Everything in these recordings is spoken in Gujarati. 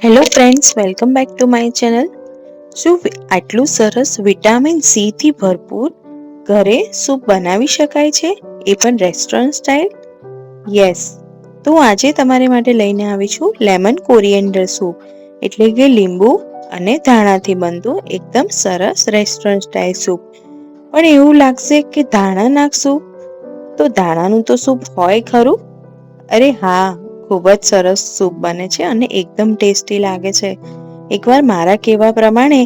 Hello friends, welcome back to my channel. શું આટલું સરસ વિટામિન સી થી ભરપૂર ઘરે સૂપ બનાવી શકાય છે, એ પણ રેસ્ટોરન્ટ સ્ટાઇલ? યસ, તો આજે તમારી માટે લઈને આવી છું લેમન કોરિએન્ડર સૂપ, એટલે કે લીંબુ અને ધાણાથી બનતું એકદમ સરસ રેસ્ટોરન્ટ સ્ટાઇલ સૂપ. પણ એવું લાગશે કે ધાણા નાખશું તો ધાણાનું તો સૂપ હોય ખરું? અરે હા, ખૂબ જ સરસ સૂપ બને છે અને એકદમ ટેસ્ટી લાગે છે. એકવાર મારા કહેવા પ્રમાણે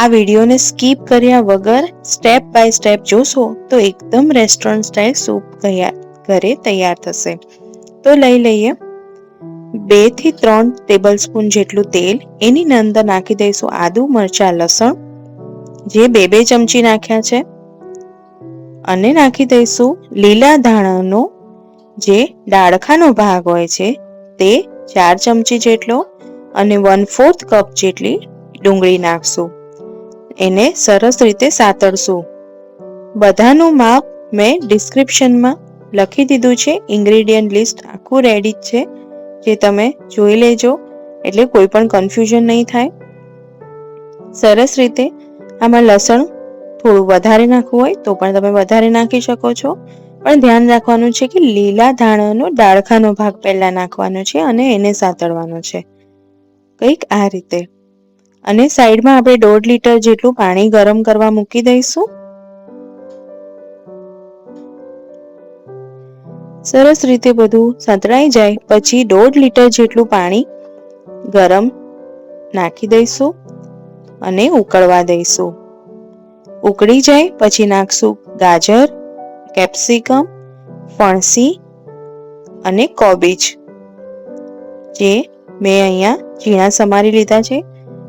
આ વિડીયોને સ્કીપ કર્યા વગર સ્ટેપ બાય સ્ટેપ જોશો તો એકદમ રેસ્ટોરન્ટ સ્ટાઇલ સૂપ ઘરે તૈયાર થશે. તો લઈ લઈએ 2 થી 3 ટેબલ સ્પૂન જેટલું તેલ. એની અંદર નાખી દઈશું આદુ, મરચા, લસણ, જે 2 ચમચી નાખ્યા છે, અને નાખી દઈશું લીલા ધાણાનો જે ડાળખાનો ભાગ હોય છે તે 4 ચમચી જેટલો, અને 1/4 કપ જેટલી ડુંગળી નાખશું. એને સરસ રીતે સાતળશું. બધાનું માપ મેં ડિસ્ક્રિપ્શનમાં લખી દીધું છે. ઇન્ગ્રેડિયન્ટ લિસ્ટ આખું રેડી છે, જે તમે જોઈ લેજો એટલે કોઈ પણ કન્ફ્યુઝન નહીં થાય. સરસ રીતે આમાં લસણ થોડું વધારે નાખવું હોય તો પણ તમે વધારે નાખી શકો છો, પણ ધ્યાન રાખવાનું છે કે લીલા ધાણાનો ડાળખાનો ભાગ પહેલા નાખવાનો છે અને એને સાતળવાનો છે, કંઈક આ રીતે. અને સાઈડમાં આપણે 1.5 લીટર જેટલું પાણી ગરમ કરવા મૂકી દઈશું. સરસ રીતે બધું સંતળાઈ જાય પછી 1.5 લીટર જેટલું પાણી ગરમ નાખી દઈશું અને ઉકળવા દઈશું. ઉકળી જાય પછી નાખશું ગાજર, કેપ્સિકમ, ફણસી અને કોબીજ, જે મેં અહીંયા ઝીણા સમારી લીધા છે.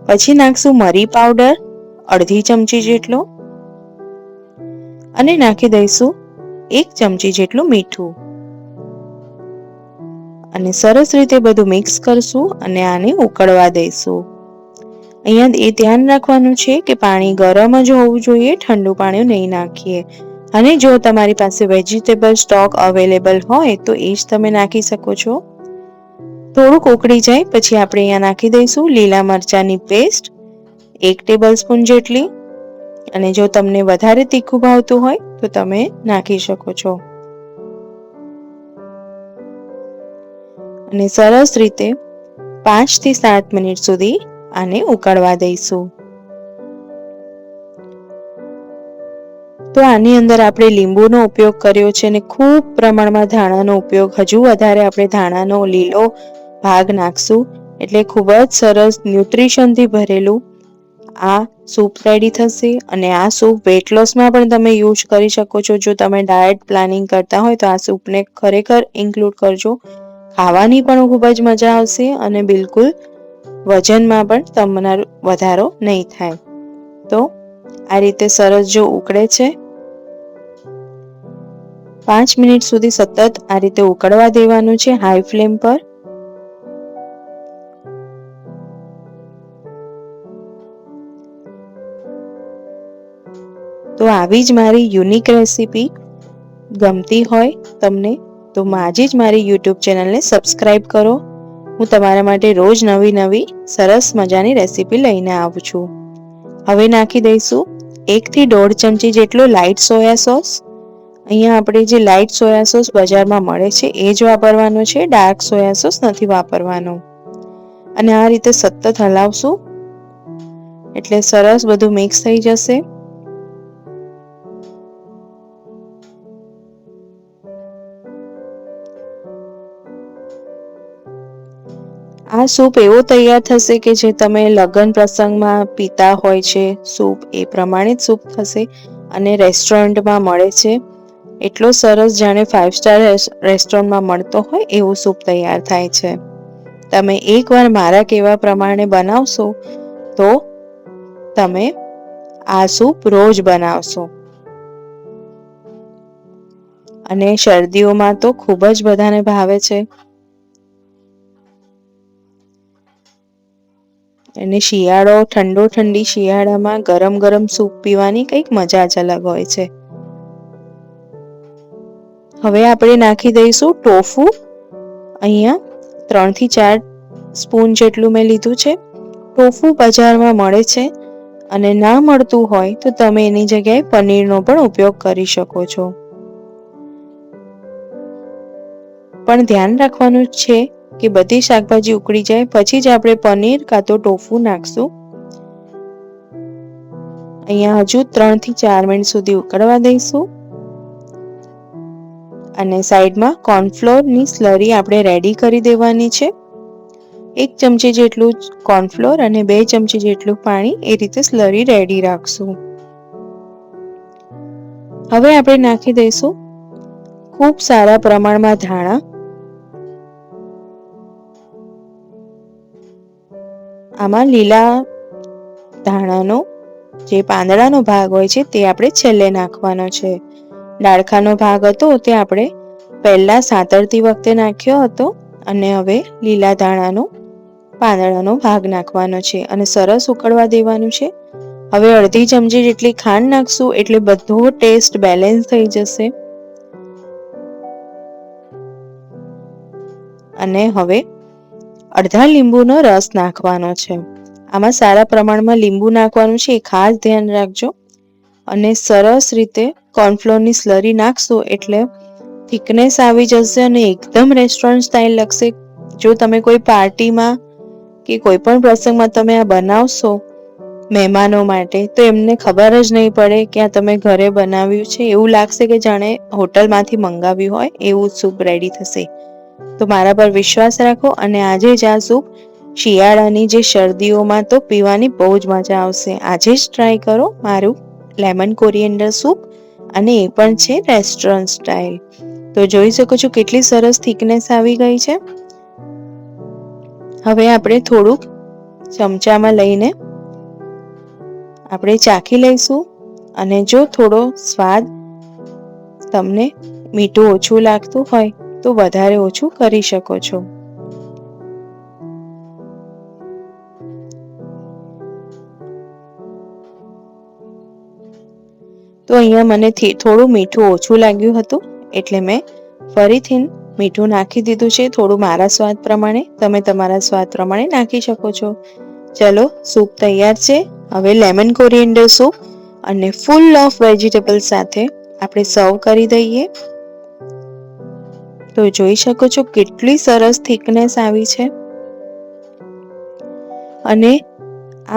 પછી નાખશું મરી પાવડર 1/2 ચમચી જેટલો, અને નાખી દઈશું 1 ચમચી જેટલું મીઠું, અને સરસ રીતે બધું મિક્સ કરશું અને આને ઉકળવા દઈશું. અહીંયા એ ધ્યાન રાખવાનું છે કે પાણી ગરમ જ હોવું જોઈએ, ઠંડુ પાણી નહીં નાખીએ. અને જો તમારી પાસે વેજીટેબલ સ્ટોક અવેલેબલ હોય તો એ જ તમે નાખી શકો છો. થોડુંક ઉકળી જાય પછી આપણે અહીંયા નાખી દઈશું લીલા મરચાની પેસ્ટ 1 ટેબલ સ્પૂન જેટલી, અને જો તમને વધારે તીખું ભાવતું હોય તો તમે નાખી શકો છો. અને સરસ રીતે 5 થી 7 મિનિટ સુધી આને ઉકળવા દઈશું. તો આની અંદર આપણે લીંબુનો ઉપયોગ કર્યો છે અને ખૂબ પ્રમાણમાં ધાણાનો ઉપયોગ, હજુ વધારે આપણે ધાણાનો લીલો ભાગ નાખશું એટલે ખૂબ જ સરસ ન્યુટ્રિશનથી ભરેલું આ સૂપ રેડી થશે. અને આ સૂપ વેટ લોસમાં પણ તમે યુઝ કરી શકો છો. જો તમે ડાયટ પ્લાનિંગ કરતા હોય તો આ સૂપને ખરેખર ઇન્ક્લુડ કરજો. ખાવાની પણ ખૂબ જ મજા આવશે અને બિલકુલ વજનમાં પણ તમારો વધારો નહીં થાય. તો આ રીતે સરસ જો ઉકળે છે 5 મિનિટ સુધી સતત આ રીતે ઉકળવા દેવાનું છે હાઈ ફ્લેમ પર. તો આવી જ મારી યુનિક રેસીપી ગમતી હોય તમને તો આજે જ મારી યુટ્યુબ ચેનલને સબસ્ક્રાઈબ કરો. હું તમારા માટે રોજ નવી સરસ મજાની રેસીપી લઈને આવું છું. હવે નાખી દઈશું 1 થી 1.5 ચમચી જેટલો લાઇટ સોયા સોસ. અહીંયા આપણે જે લાઇટ સોયા સોસ બજારમાં મળે છે એ જ વાપરવાનો છે, ડાર્ક સોયા સોસ નથી વાપરવાનો. અને આ રીતે સતત હલાવશું એટલે સરસ બધું મિક્સ થઈ જશે. આ સૂપ એવો તૈયાર થશે કે જે તમે લગ્ન પ્રસંગમાં પીતા હોય છે સૂપ, એ પ્રમાણે જ સૂપ થશે. અને રેસ્ટોરન્ટમાં મળે છે એટલો સરસ, જાણે 5 સ્ટાર રેસ્ટોરન્ટમાં મળતો હોય એવો સૂપ તૈયાર થાય છે. તમે એકવાર મારા કહેવા પ્રમાણે બનાવશો તો તમે આ સૂપ રોજ બનાવશો. અને શરદીઓમાં તો ખૂબ જ બધાને ભાવે છે. અને શિયાળો, ઠંડી શિયાળામાં ગરમ ગરમ સૂપ પીવાની કંઈક મજા જ અલગ હોય છે. હવે આપણે નાખી દઈશું ટોફુ. અહીંયા 3 થી 4 સ્પૂન જેટલું મેં લીધું છે. ટોફુ બજારમાં મળે છે અને ના મળતું હોય તો તમે એની જગ્યાએ પનીરનો પણ ઉપયોગ કરી શકો છો. પણ ધ્યાન રાખવાનું છે કે બધી શાકભાજી ઉકળી જાય પછી જ આપણે પનીર કાં તો ટોફુ નાખશું. અહીંયા હજુ 3 થી 4 મિનિટ સુધી ઉકળવા દઈશું. અને સાઈડમાં કોર્નફ્લોરની સ્લરી આપણે રેડી કરી દેવાની છે. 1 ચમચી જેટલું કોર્નફ્લોર અને 2 ચમચી જેટલું પાણી, એ રીતે સ્લરી રેડી રાખશું. હવે આપણે નાખી દઈશું ખૂબ સારા પ્રમાણમાં ધાણા. આમાં લીલા ધાણાનો જે પાંદડાનો ભાગ હોય છે તે આપણે છેલ્લે નાખવાનો છે. ડાળખાનો ભાગ હતો તે આપણે પહેલા સાતળતી વખતે નાખ્યો હતો અને હવે લીલા ધાણાનો પાંદડાનો ભાગ નાખવાનો છે અને સરસ ઉકળવા દેવાનું છે. હવે અડધી ચમચી જેટલી ખાંડ નાખશું એટલે બધો ટેસ્ટ બેલેન્સ થઈ જશે. અને હવે અડધા લીંબુનો રસ નાખવાનો છે. આમાં સારા પ્રમાણમાં લીંબુ નાખવાનું છે, એ ખાસ ધ્યાન રાખજો. અને સરસ રીતે કોર્નફ્લોરની સ્લરી નાખશો એટલે થિકનેસ આવી જશે અને એકદમ રેસ્ટોરન્ટ સ્ટાઇલ લાગશે. જો તમે કોઈ પાર્ટીમાં કે કોઈ પણ પ્રસંગમાં તમે આ બનાવશો મહેમાનો માટે તો એમને ખબર જ નહીં પડે કે આ તમે ઘરે બનાવ્યું છે. એવું લાગશે કે જાણે હોટલમાંથી મંગાવ્યું હોય એવું સૂપ રેડી થશે. તો મારા પર વિશ્વાસ રાખો અને આજે જ આ સૂપ શિયાળાની જે શરદીઓમાં તો પીવાની બહુ જ મજા આવશે. આજે જ ટ્રાય કરો મારું લેમન કોરિએન્ડર સૂપ, અને એ પણ છે રેસ્ટોરન્ટ સ્ટાઇલ. તો જોઈ શકો છો કેટલી સરસ થિકનેસ આવી ગઈ છે. હવે આપણે થોડુંક ચમચામાં લઈને આપણે ચાખી લઈશું અને જો થોડો સ્વાદ તમને મીઠું ઓછું લાગતું હોય તો વધારે ઓછું કરી શકો છો. તો અહીંયા મને થોડું મીઠું ઓછું લાગ્યું હતું એટલે મેં ફરીથી મીઠું નાખી દીધું છે, થોડું મારા સ્વાદ પ્રમાણે. તમે તમારા સ્વાદ પ્રમાણે નાખી શકો છો. ચલો, સૂપ તૈયાર છે. હવે લેમન કોરિએન્ડર સૂપ અને ફૂલ ઓફ વેજીટેબલ સાથે આપણે સર્વ કરી દઈએ. તો જોઈ શકો છો કેટલી સરસ થિકનેસ આવી છે. અને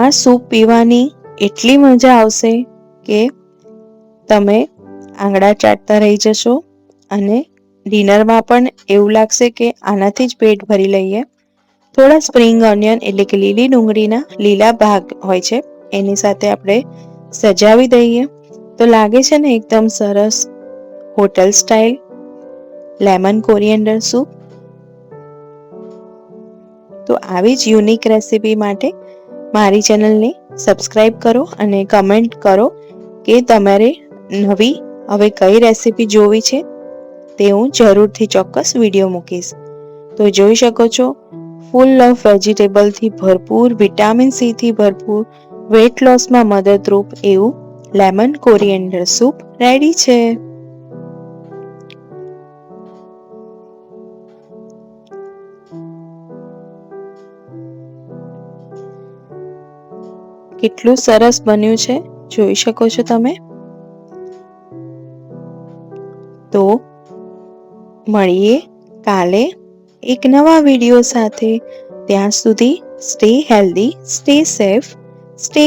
આ સૂપ પીવાની એટલી મજા આવશે કે તમે આંગળા ચાટતા રહી જશો અને ડિનરમાં પણ એવું લાગશે કે આનાથી જ પેટ ભરી લઈએ. થોડા સ્પ્રિંગ ઓનિયન એટલે કે લીલી ડુંગળીના લીલા ભાગ હોય છે એની સાથે આપણે સજાવી દઈએ તો લાગે છે ને એકદમ સરસ hotel style lemon coriander soup. તો આવી જ યુનિક રેસીપી માટે મારી ચેનલને સબસ્ક્રાઇબ કરો અને કમેન્ટ કરો કે તમારે નવી હવે કઈ રેસીપી જોવી છે તે હું જરૂરથી ચોક્કસ વિડીયો મૂકીશ. તો જોઈ શકો છો ફૂલ ઓફ વેજીટેબલથી ભરપૂર, વિટામિન સી થી ભરપૂર, વેટ લોસમાં મદદરૂપ એવું લેમન કોરિએન્ડર સૂપ રેડી છે. કેટલું સરસ બન્યું છે જોઈ શકો છો તમે. તો મળીએ કાલે એક નવા વિડીયો સાથે. ત્યાં સુધી stay healthy, stay safe, stay